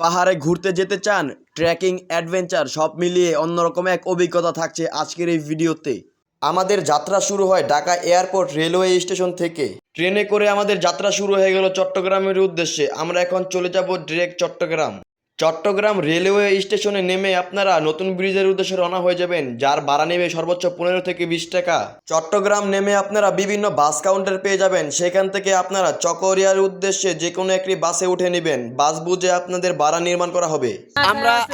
পাহাড়ে ঘুরতে যেতে চান, ট্রেকিং, অ্যাডভেঞ্চার সব মিলিয়ে অন্যরকম এক অভিজ্ঞতা থাকছে আজকের এই ভিডিওতে। আমাদের যাত্রা শুরু হয় ঢাকা এয়ারপোর্ট রেলওয়ে স্টেশন থেকে। ট্রেনে করে আমাদের যাত্রা শুরু হয়ে গেল চট্টগ্রামের উদ্দেশ্যে। আমরা এখন চলে যাব ডিরেক্ট চট্টগ্রাম। চট্টগ্রাম রেলওয়ে স্টেশনে নেমে আপনারা নতুন ব্রিজের উদ্দেশ্যে রওনা হয়ে যাবেন, যার ভাড়া নেবে সর্বোচ্চ 15 থেকে 20 টাকা। চট্টগ্রাম নেমে আপনারা বিভিন্ন বাস কাউন্টার পেয়ে যাবেন, সেখান থেকে আপনারা চকরিয়ার উদ্দেশ্যে যে কোনো একটি বাসে উঠে নেবেন। বাস বুঝে আপনাদের ভাড়া নির্মাণ করা হবে।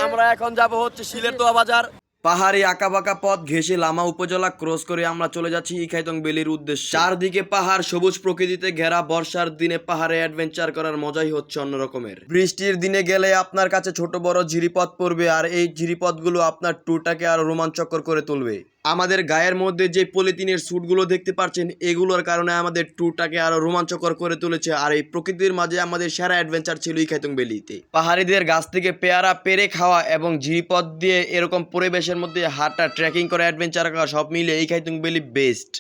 আমরা এখন যাব হচ্ছে সিলেটদোয়া বাজার। পাহাড়ি আঁকাবাঁকা পথ ঘেঁষে লামা উপজেলা ক্রস করে আমরা চলে যাচ্ছি ইখাইতং ভ্যালির উদ্দেশ্যে। চারদিকে পাহাড়, সবুজ প্রকৃতিতে ঘেরা। বর্ষার দিনে পাহাড়ে অ্যাডভেঞ্চার করার মজাই হচ্ছে অন্যরকমের। বৃষ্টির দিনে গেলে আপনার কাছে ছোট বড় ঝিরিপথ পড়বে, আর এই ঝিরিপথগুলো আপনার ট্যুরটাকে আরো রোমাঞ্চকর করে তুলবে। আমাদের গায়ের মধ্যে যে পলিথিনের স্যুটগুলো দেখতে পাচ্ছেন, এগুলোর কারণে আমাদের ট্যুরটাকে আরো রোমাঞ্চকর করে তুলেছে। আর এই প্রকৃতির মাঝে আমাদের সেরা অ্যাডভেঞ্চার ছিল ইখাইতং ভ্যালিতে। পাহাড়িদের গাছ থেকে পেয়ারা পেরে খাওয়া এবং ঝিরিপথ দিয়ে এরকম পরিবেশের মধ্যে হাঁটা, ট্রেকিং করা, অ্যাডভেঞ্চার করা সব মিলে ইখাইতং ভ্যালি বেস্ট।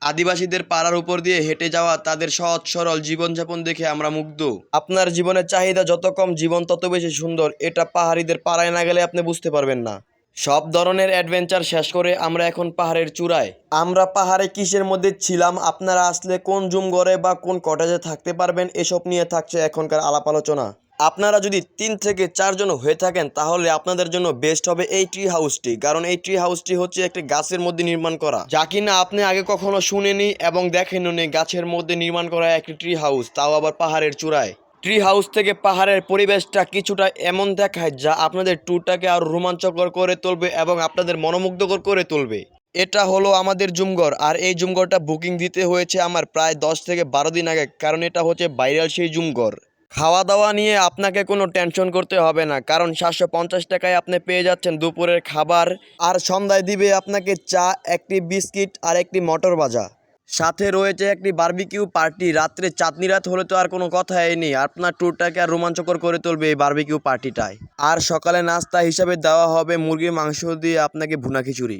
আদিবাসীদের পাড়ার উপর দিয়ে হেঁটে যাওয়া, তাদের সহজ সরল জীবনযাপন দেখে আমরা মুগ্ধ। আপনার জীবনের চাহিদা যত কম, জীবন তত বেশি সুন্দর। এটা পাহাড়িদের পাড়ায় না গেলে আপনি বুঝতে পারবেন না। সব ধরনের অ্যাডভেঞ্চার শেষ করে আমরা এখন পাহাড়ের চূড়ায়। আমরা পাহাড়ে কিসের মধ্যে ছিলাম, আপনারা আসলে কোন জুম ঘরে বা কোন কটেজে থাকতে পারবেন, এসব নিয়ে থাকছে এখনকার আলাপ আলোচনা। আপনারা যদি 3 থেকে 4 জন হয়ে থাকেন, তাহলে আপনাদের জন্য বেস্ট হবে এই ট্রি হাউসটি। কারণ এই ট্রি হাউসটি হচ্ছে একটি গাছের মধ্যে নির্মাণ করা, যা কিনা আপনি আগে কখনো শুনেনি এবং দেখেননি। গাছের মধ্যে নির্মাণ করা একটি ট্রি হাউস, তাও আবার পাহাড়ের চূড়ায়। ট্রি হাউস থেকে পাহাড়ের পরিবেশটা কিছুটা এমন দেখায়, যা আপনাদের ট্যুরটাকে আরো রোমাঞ্চকর করে তুলবে এবং আপনাদের মনোমুগ্ধকর করে তুলবে। এটা হলো আমাদের জুমঘর, আর এই জুমঘরটা বুকিং দিতে হয়েছে আমার প্রায় 10 থেকে 12 দিন আগে, কারণ এটা হচ্ছে ভাইরাল সেই জুমঘর। খাওয়া দাওয়া নিয়ে আপনাকে কোনো টেনশন করতে হবে না, কারণ 750 টাকায় আপনি পেয়ে যাচ্ছেন দুপুরের খাবার, আর সন্ধ্যায় দিবে আপনাকে চা, একটি বিস্কিট আর একটি মটর ভাজা। সাথে রয়েছে একটি বারবিকিউ পার্টি। রাত্রে চাঁদনি রাত হলে তো আর কোনো কথাই নেই, আপনার ট্যুরটাকে আর রোমাঞ্চকর করে তুলবে এই বারবিকিউ পার্টিটায়। আর সকালে নাস্তা হিসাবে দেওয়া হবে মুরগির মাংস দিয়ে আপনাকে ভুনা খিচুড়ি।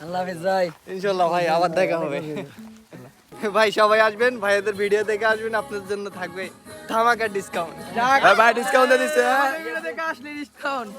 আল্লাহ হাফেজ ভাই। ইনশাল্লাহ ভাই, আবার দেখা হবে। ভাই সবাই আসবেন, ভাইদের ভিডিও দেখে আসবেন, আপনাদের জন্য থাকবে ধামাকা ডিসকাউন্ট। ভাই ডিসকাউন্ট দিচ্ছে। দেখে আসলে ডিসকাউন্ট।